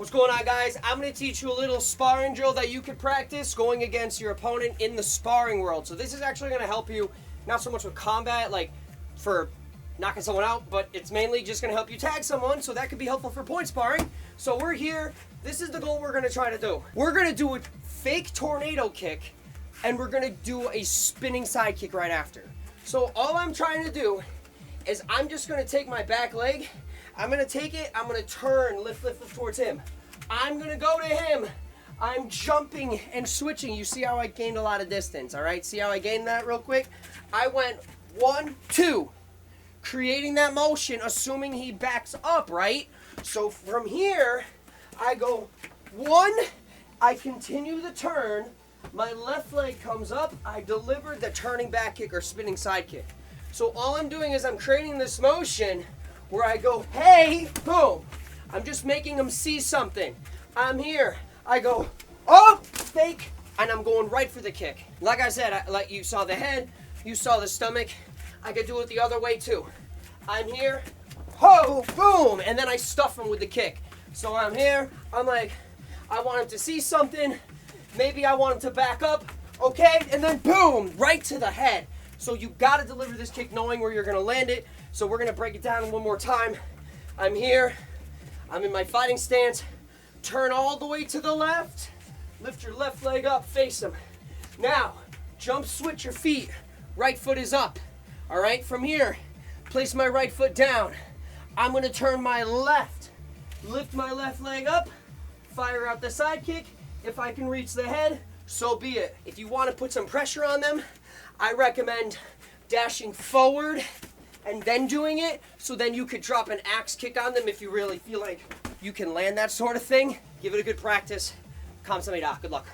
What's going on, guys? I'm going to teach you a little sparring drill that you could practice going against your opponent in the sparring world. So this is actually going to help you not so much with combat, like for knocking someone out, but it's mainly just going to help you tag someone, so that could be helpful for point sparring. So we're here. This is the goal we're going to try to do. We're going to do a fake tornado kick, and we're going to do a spinning side kick right after. So all I'm trying to do is I'm just going to take my back leg, I'm going to take it, I'm going to turn, lift towards him. I'm going to go to him. I'm jumping and switching. You see how I gained a lot of distance, all right? See how I gained that real quick? I went 1, 2, creating that motion, assuming he backs up, right? So from here, I go 1, I continue the turn, my left leg comes up, I deliver the turning back kick or spinning side kick. So all I'm doing is I'm creating this motion where I go, hey, boom. I'm just making him see something. I'm here. I go, oh, fake, and I'm going right for the kick. Like I said, like you saw the head, you saw the stomach. I could do it the other way too. I'm here, ho, boom, and then I stuff him with the kick. So I'm here, I'm like, I want him to see something. Maybe I want him to back up, okay? And then boom, right to the head. So you gotta deliver this kick knowing where you're gonna land it. So we're gonna break it down one more time. I'm here, I'm in my fighting stance. Turn all the way to the left. Lift your left leg up, face him. Now, jump switch your feet. Right foot is up. All right, from here, place my right foot down. I'm gonna turn my left. Lift my left leg up, fire out the side kick. If I can reach the head, so be it. If you wanna put some pressure on them, I recommend dashing forward and then doing it, so then you could drop an axe kick on them if you really feel like you can land that sort of thing. Give it a good practice. Kamsahamnida. Good luck.